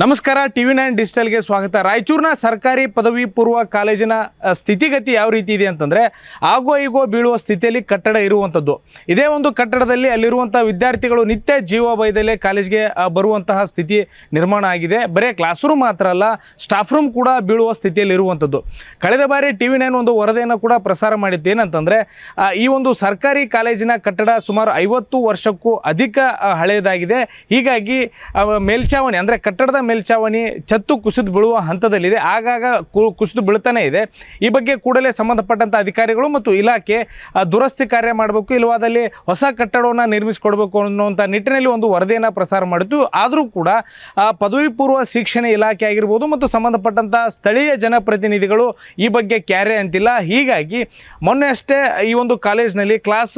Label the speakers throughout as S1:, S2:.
S1: ನಮಸ್ಕಾರ TV9 ಡಿಜಿಟಲ್ಗೆ ಸ್ವಾಗತ. ರಾಯಚೂರಿನ ಸರ್ಕಾರಿ ಪದವಿ ಪೂರ್ವ ಕಾಲೇಜಿನ ಸ್ಥಿತಿಗತಿ ಯಾವ ರೀತಿ ಇದೆ ಅಂತಂದರೆ ಆಗೋ ಈಗೋ ಬೀಳುವ ಸ್ಥಿತಿಯಲ್ಲಿ ಕಟ್ಟಡ ಇರುವಂಥದ್ದು. ಇದೇ ಒಂದು ಕಟ್ಟಡದಲ್ಲಿ ಅಲ್ಲಿರುವಂಥ ವಿದ್ಯಾರ್ಥಿಗಳು ನಿತ್ಯ ಜೀವಭಯದಲ್ಲೇ ಕಾಲೇಜ್ಗೆ ಬರುವಂತಹ ಸ್ಥಿತಿ ನಿರ್ಮಾಣ ಆಗಿದೆ. ಬರೀ ಕ್ಲಾಸ್ ರೂಮ್ ಮಾತ್ರ ಅಲ್ಲ, ಸ್ಟಾಫ್ ರೂಮ್ ಕೂಡ ಬೀಳುವ ಸ್ಥಿತಿಯಲ್ಲಿ ಇರುವಂಥದ್ದು. ಕಳೆದ ಬಾರಿ TV9 ಒಂದು ವರದಿಯನ್ನು ಕೂಡ ಪ್ರಸಾರ ಮಾಡಿದ್ದು. ಏನಂತಂದರೆ ಈ ಒಂದು ಸರ್ಕಾರಿ ಕಾಲೇಜಿನ ಕಟ್ಟಡ ಸುಮಾರು 50 ವರ್ಷಕ್ಕೂ ಅಧಿಕ ಹಳೆಯದಾಗಿದೆ. ಹೀಗಾಗಿ ಮೇಲ್ಛಾವಣಿ ಅಂದರೆ ಕಟ್ಟಡದ ಮೇಲ್ಛಾವಣಿ ಛತ್ತು ಕುಸಿದು ಬೀಳುವ ಹಂತದಲ್ಲಿದೆ. ಆಗಾಗ ಕುಸಿದು ಬೀಳ್ತಾನೆ ಇದೆ. ಈ ಬಗ್ಗೆ ಕೂಡಲೇ ಸಂಬಂಧಪಟ್ಟಂಥ ಅಧಿಕಾರಿಗಳು ಮತ್ತು ಇಲಾಖೆ ದುರಸ್ತಿ ಕಾರ್ಯ ಮಾಡಬೇಕು, ಇಲ್ಲವಾದಲ್ಲಿ ಹೊಸ ಕಟ್ಟಡವನ್ನು ನಿರ್ಮಿಸಿಕೊಡ್ಬೇಕು ಅನ್ನುವಂಥ ನಿಟ್ಟಿನಲ್ಲಿ ಒಂದು ವರದಿಯನ್ನು ಪ್ರಸಾರ ಮಾಡಿದ್ದು. ಆದರೂ ಕೂಡ ಪದವಿ ಪೂರ್ವ ಶಿಕ್ಷಣ ಇಲಾಖೆ ಆಗಿರ್ಬೋದು ಮತ್ತು ಸಂಬಂಧಪಟ್ಟಂಥ ಸ್ಥಳೀಯ ಜನಪ್ರತಿನಿಧಿಗಳು ಈ ಬಗ್ಗೆ ಕ್ಯಾರೆ ಅಂತಿಲ್ಲ. ಹೀಗಾಗಿ ಮೊನ್ನೆ ಅಷ್ಟೇ ಈ ಒಂದು ಕಾಲೇಜ್ನಲ್ಲಿ ಕ್ಲಾಸ್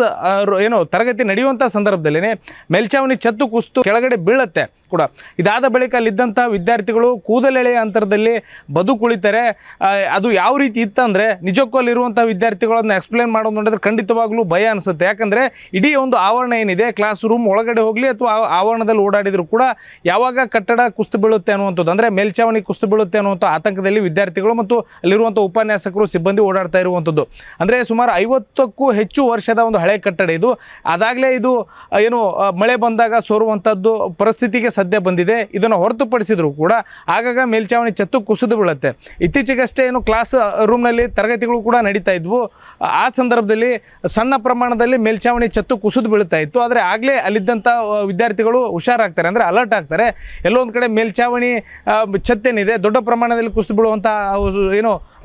S1: ತರಗತಿ ನಡೆಯುವಂಥ ಸಂದರ್ಭದಲ್ಲೇ ಮೇಲ್ಛಾವಣಿ ಛತ್ತು ಕುಸಿದು ಕೆಳಗಡೆ ಬೀಳುತ್ತೆ ಕೂಡ. ಇದಾದ ಬಳಿಕ ಅಲ್ಲಿದ್ದಂಥ ವಿದ್ಯಾರ್ಥಿಗಳು ಕೂದಲೆಳೆಯ ಅಂತರದಲ್ಲಿ ಬದುಕುಳಿತಾರೆ. ಅದು ಯಾವ ರೀತಿ ಇತ್ತಂದರೆ ನಿಜಕ್ಕೂ ಅಲ್ಲಿರುವಂಥ ವಿದ್ಯಾರ್ಥಿಗಳನ್ನು ಎಕ್ಸ್ಪ್ಲೇನ್ ಮಾಡೋದು ನೋಡಿದ್ರೆ ಖಂಡಿತವಾಗ್ಲೂ ಭಯ ಅನಿಸುತ್ತೆ. ಯಾಕಂದರೆ ಇಡೀ ಒಂದು ಆವರಣ ಏನಿದೆ, ಕ್ಲಾಸ್ ರೂಮ್ ಒಳಗಡೆ ಹೋಗಲಿ ಅಥವಾ ಆವರಣದಲ್ಲಿ ಓಡಾಡಿದ್ರು ಕೂಡ ಯಾವಾಗ ಕಟ್ಟಡ ಕುಸಿದು ಬೀಳುತ್ತೆ ಅನ್ನುವಂಥದ್ದು, ಅಂದರೆ ಮೇಲ್ಛಾವಣಿ ಕುಸಿದು ಬೀಳುತ್ತೆ ಅನ್ನುವಂಥ ಆತಂಕದಲ್ಲಿ ವಿದ್ಯಾರ್ಥಿಗಳು ಮತ್ತು ಅಲ್ಲಿರುವಂಥ ಉಪನ್ಯಾಸಕರು ಸಿಬ್ಬಂದಿ ಓಡಾಡ್ತಾ ಇರುವಂಥದ್ದು. ಅಂದರೆ ಸುಮಾರು 50ಕ್ಕೂ ಹೆಚ್ಚು ವರ್ಷದ ಒಂದು ಹಳೆ ಕಟ್ಟಡ ಇದು. ಅದಾಗಲೇ ಇದು ಮಳೆ ಬಂದಾಗ ಸೋರುವಂಥದ್ದು ಪರಿಸ್ಥಿತಿಗೆ ಸದ್ಯ ಬಂದಿದೆ. ಇದನ್ನು ಹೊರತುಪಡಿಸಿದ್ರು ಕೂಡ ಆಗಾಗ ಮೇಲ್ಛಾವಣಿ ಛತ್ತು ಕುಸಿದು ಬೀಳುತ್ತೆ. ಇತ್ತೀಚೆಗಷ್ಟೇ ಕ್ಲಾಸ್ ರೂಮ್ನಲ್ಲಿ ತರಗತಿಗಳು ಕೂಡ ನಡೀತಾ ಇದ್ವು. ಆ ಸಂದರ್ಭದಲ್ಲಿ ಸಣ್ಣ ಪ್ರಮಾಣದಲ್ಲಿ ಮೇಲ್ಛಾವಣಿ ಛತ್ತು ಕುಸಿದು ಬೀಳ್ತಾ ಇತ್ತು. ಆದರೆ ಆಗಲೇ ಅಲ್ಲಿದ್ದಂಥ ವಿದ್ಯಾರ್ಥಿಗಳು ಹುಷಾರಾಗ್ತಾರೆ, ಅಂದರೆ ಅಲರ್ಟ್ ಆಗ್ತಾರೆ. ಎಲ್ಲೊಂದು ಕಡೆ ಮೇಲ್ಛಾವಣಿ ಛತ್ತೇನಿದೆ ದೊಡ್ಡ ಪ್ರಮಾಣದಲ್ಲಿ ಕುಸಿದು ಬೀಳುವಂಥ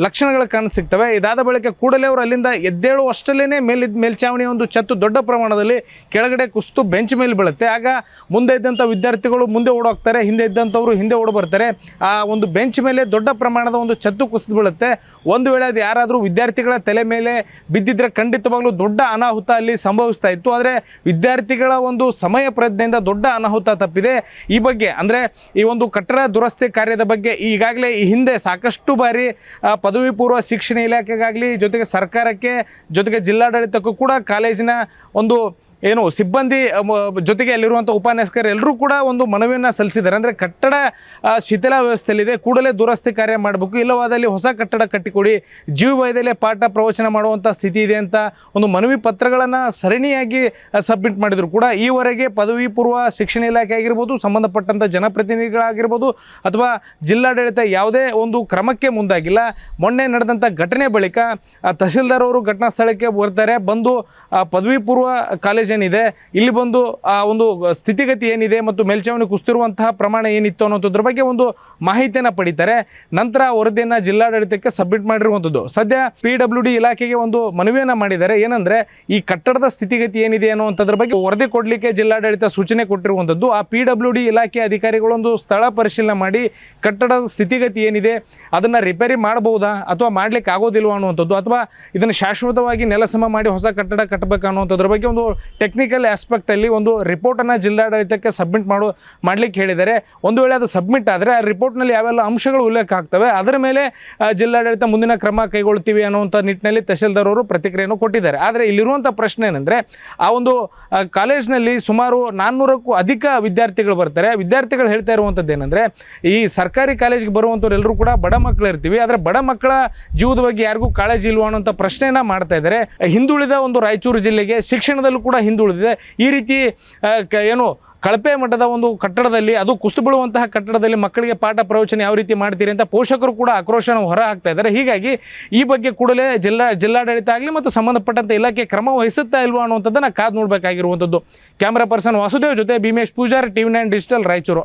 S1: ಲಕ್ಷಣಗಳು ಕಾಣಸಿಗ್ತವೆ. ಇದಾದ ಬಳಿಕ ಕೂಡಲೇ ಅವರು ಅಲ್ಲಿಂದ ಎದ್ದೇಳುವಷ್ಟಲ್ಲೇ ಮೇಲ್ಛಾವಣಿ ಒಂದು ಛತ್ತು ದೊಡ್ಡ ಪ್ರಮಾಣದಲ್ಲಿ ಕೆಳಗಡೆ ಕುಸಿದು ಬೆಂಚ್ ಮೇಲೆ ಬೀಳುತ್ತೆ. ಆಗ ಮುಂದೆ ಇದ್ದಂಥ ವಿದ್ಯಾರ್ಥಿಗಳು ಮುಂದೆ ಓಡೋಗ್ತಾರೆ, ಹಿಂದೆ ಇದ್ದಂಥವ್ರು ಹಿಂದೆ ಓಡಿ ಬರ್ತಾರೆ. ಆ ಒಂದು ಬೆಂಚ್ ಮೇಲೆ ದೊಡ್ಡ ಪ್ರಮಾಣದ ಒಂದು ಛತ್ತು ಕುಸಿದು ಬೀಳುತ್ತೆ. ಒಂದು ವೇಳೆ ಅದು ಯಾರಾದರೂ ವಿದ್ಯಾರ್ಥಿಗಳ ತಲೆ ಮೇಲೆ ಬಿದ್ದಿದ್ರೆ ಖಂಡಿತವಾಗ್ಲೂ ದೊಡ್ಡ ಅನಾಹುತ ಅಲ್ಲಿ ಸಂಭವಿಸ್ತಾ ಇತ್ತು. ಆದರೆ ವಿದ್ಯಾರ್ಥಿಗಳ ಒಂದು ಸಮಯ ಪ್ರಜ್ಞೆಯಿಂದ ದೊಡ್ಡ ಅನಾಹುತ ತಪ್ಪಿದೆ. ಈ ಬಗ್ಗೆ ಅಂದರೆ ಈ ಒಂದು ಕಟ್ಟಡ ದುರಸ್ತಿ ಕಾರ್ಯದ ಬಗ್ಗೆ ಈಗಾಗಲೇ ಈ ಹಿಂದೆ ಸಾಕಷ್ಟು ಬಾರಿ ಪದವಿ ಪೂರ್ವ ಶಿಕ್ಷಣ ಇಲಾಖೆಗಾಗಲಿ, ಜೊತೆಗೆ ಸರ್ಕಾರಕ್ಕೆ, ಜೊತೆಗೆ ಜಿಲ್ಲಾಡಳಿತಕ್ಕೂ ಕೂಡ ಕಾಲೇಜಿನ ಒಂದು ಸಿಬ್ಬಂದಿ ಜೊತೆಗೆ ಅಲ್ಲಿರುವಂಥ ಉಪನ್ಯಾಸಕರು ಎಲ್ಲರೂ ಕೂಡ ಒಂದು ಮನವಿಯನ್ನು ಸಲ್ಲಿಸಿದ್ದಾರೆ. ಅಂದರೆ ಕಟ್ಟಡ ಶಿಥಿಲ ವ್ಯವಸ್ಥೆಯಲ್ಲಿದೆ, ಕೂಡಲೇ ದುರಸ್ತಿ ಕಾರ್ಯ ಮಾಡಬೇಕು, ಇಲ್ಲವಾದಲ್ಲಿ ಹೊಸ ಕಟ್ಟಡ ಕಟ್ಟಿಕೊಡಿ, ಜೀವಭಯದಲ್ಲೇ ಪಾಠ ಪ್ರವಚನ ಮಾಡುವಂಥ ಸ್ಥಿತಿ ಇದೆ ಅಂತ ಒಂದು ಮನವಿ ಪತ್ರಗಳನ್ನು ಸರಣಿಯಾಗಿ ಸಬ್ಮಿಟ್ ಮಾಡಿದರು ಕೂಡ ಈವರೆಗೆ ಪದವಿ ಪೂರ್ವ ಶಿಕ್ಷಣ ಇಲಾಖೆ ಆಗಿರ್ಬೋದು, ಸಂಬಂಧಪಟ್ಟಂಥ ಜನಪ್ರತಿನಿಧಿಗಳಾಗಿರ್ಬೋದು ಅಥವಾ ಜಿಲ್ಲಾಡಳಿತ ಯಾವುದೇ ಒಂದು ಕ್ರಮಕ್ಕೆ ಮುಂದಾಗಿಲ್ಲ. ಮೊನ್ನೆ ನಡೆದಂಥ ಘಟನೆ ಬಳಿಕ ತಹಸೀಲ್ದಾರ್ ಅವರು ಘಟನಾ ಸ್ಥಳಕ್ಕೆ ಬರ್ತಾರೆ. ಬಂದು ಪದವಿ ಪೂರ್ವ ಕಾಲೇಜ್ ಏನಿದೆ ಇಲ್ಲಿ ಬಂದು ಆ ಒಂದು ಸ್ಥಿತಿಗತಿ ಏನಿದೆ ಮತ್ತು ಮೇಲ್ಛಾವಣಿ ಕುಸಿತಿರುವಂತಹ ಪ್ರಮಾಣ ಏನಿತ್ತು ಅನ್ನೋದ್ರ ಬಗ್ಗೆ ಒಂದು ಮಾಹಿತಿಯನ್ನು ಪಡಿತಾರೆ. ನಂತರ ವರದಿಯನ್ನು ಜಿಲ್ಲಾಡಳಿತಕ್ಕೆ ಸಬ್ಮಿಟ್ ಮಾಡಿರುವಂಥದ್ದು. ಸದ್ಯ PWD ಇಲಾಖೆಗೆ ಒಂದು ಮನವಿಯನ್ನು ಮಾಡಿದ್ದಾರೆ. ಏನಂದರೆ ಈ ಕಟ್ಟಡದ ಸ್ಥಿತಿಗತಿ ಏನಿದೆ ಅನ್ನುವಂಥದ್ರ ಬಗ್ಗೆ ವರದಿ ಕೊಡಲಿಕ್ಕೆ ಜಿಲ್ಲಾಡಳಿತ ಸೂಚನೆ ಕೊಟ್ಟಿರುವಂಥದ್ದು. ಆ PWD ಇಲಾಖೆ ಅಧಿಕಾರಿಗಳೊಂದು ಸ್ಥಳ ಪರಿಶೀಲನೆ ಮಾಡಿ ಕಟ್ಟಡದ ಸ್ಥಿತಿಗತಿ ಏನಿದೆ ಅದನ್ನು ರಿಪೇರಿ ಮಾಡಬಹುದಾ ಅಥವಾ ಮಾಡಲಿಕ್ಕೆ ಆಗೋದಿಲ್ವ ಅನ್ನುವಂಥದ್ದು, ಅಥವಾ ಇದನ್ನು ಶಾಶ್ವತವಾಗಿ ನೆಲಸಮ ಮಾಡಿ ಹೊಸ ಕಟ್ಟಡ ಕಟ್ಟಬೇಕು ಅನ್ನುವಂಥದ್ರ ಬಗ್ಗೆ ಒಂದು ಟೆಕ್ನಿಕಲ್ ಆಸ್ಪೆಕ್ಟಲ್ಲಿ ಒಂದು ರಿಪೋರ್ಟನ್ನು ಜಿಲ್ಲಾಡಳಿತಕ್ಕೆ ಸಬ್ಮಿಟ್ ಮಾಡಲಿಕ್ಕೆ ಹೇಳಿದ್ದಾರೆ. ಒಂದು ವೇಳೆ ಅದು ಸಬ್ಮಿಟ್ ಆದರೆ ಆ ರಿಪೋರ್ಟ್ನಲ್ಲಿ ಯಾವೆಲ್ಲ ಅಂಶಗಳು ಉಲ್ಲೇಖ ಆಗ್ತವೆ ಅದರ ಮೇಲೆ ಜಿಲ್ಲಾಡಳಿತ ಮುಂದಿನ ಕ್ರಮ ಕೈಗೊಳ್ತೀವಿ ಅನ್ನುವಂಥ ನಿಟ್ಟಿನಲ್ಲಿ ತಹಸೀಲ್ದಾರ್ ಅವರು ಪ್ರತಿಕ್ರಿಯೆಯನ್ನು ಕೊಟ್ಟಿದ್ದಾರೆ. ಆದರೆ ಇಲ್ಲಿರುವಂಥ ಪ್ರಶ್ನೆ ಏನಂದರೆ ಆ ಒಂದು ಕಾಲೇಜ್ನಲ್ಲಿ ಸುಮಾರು 400ಕ್ಕೂ ಅಧಿಕ ವಿದ್ಯಾರ್ಥಿಗಳು ಬರ್ತಾರೆ. ವಿದ್ಯಾರ್ಥಿಗಳು ಹೇಳ್ತಾ ಇರುವಂಥದ್ದು ಏನಂದರೆ ಈ ಸರ್ಕಾರಿ ಕಾಲೇಜಿಗೆ ಬರುವಂಥವ್ರು ಎಲ್ಲರೂ ಕೂಡ ಬಡ ಮಕ್ಕಳು ಇರ್ತೀವಿ, ಆದರೆ ಬಡ ಮಕ್ಕಳ ಜೀವದ ಬಗ್ಗೆ ಯಾರಿಗೂ ಕಾಳಜಿ ಇಲ್ವ ಅನ್ನೋಂಥ ಪ್ರಶ್ನೆಯನ್ನು ಮಾಡ್ತಾ ಇದ್ದಾರೆ. ಹಿಂದುಳಿದ ಒಂದು ರಾಯಚೂರು ಜಿಲ್ಲೆಗೆ ಶಿಕ್ಷಣದಲ್ಲೂ ಕೂಡ ಹಿಂದುಳಿದಿದೆ. ಈ ರೀತಿ ಕಳಪೆ ಮಟ್ಟದ ಒಂದು ಕಟ್ಟಡದಲ್ಲಿ, ಅದು ಕುಸಿದು ಬೀಳುವಂತಹ ಕಟ್ಟಡದಲ್ಲಿ ಮಕ್ಕಳಿಗೆ ಪಾಠ ಪ್ರವಚನ ಯಾವ ರೀತಿ ಮಾಡ್ತೀರಿ ಅಂತ ಪೋಷಕರು ಕೂಡ ಆಕ್ರೋಶನ ಹೊರ ಹಾಕ್ತಾ ಇದ್ದಾರೆ. ಹೀಗಾಗಿ ಈ ಬಗ್ಗೆ ಕೂಡಲೇ ಜಿಲ್ಲಾಡಳಿತ ಆಗಲಿ ಮತ್ತು ಸಂಬಂಧಪಟ್ಟಂಥ ಇಲಾಖೆ ಕ್ರಮ ವಹಿಸುತ್ತಾ ಇಲ್ವಾ ಅನ್ನುವಂಥದ್ದನ್ನು ಕಾದು ನೋಡಬೇಕಾಗಿರುವಂಥದ್ದು. ಕ್ಯಾಮ್ರಾ ಪರ್ಸನ್ ವಾಸುದೇವ್ ಜೊತೆ ಭೀಮೇಶ್ ಪೂಜಾರ್, TV9 ಡಿಜಿಟಲ್, ರಾಯಚೂರು.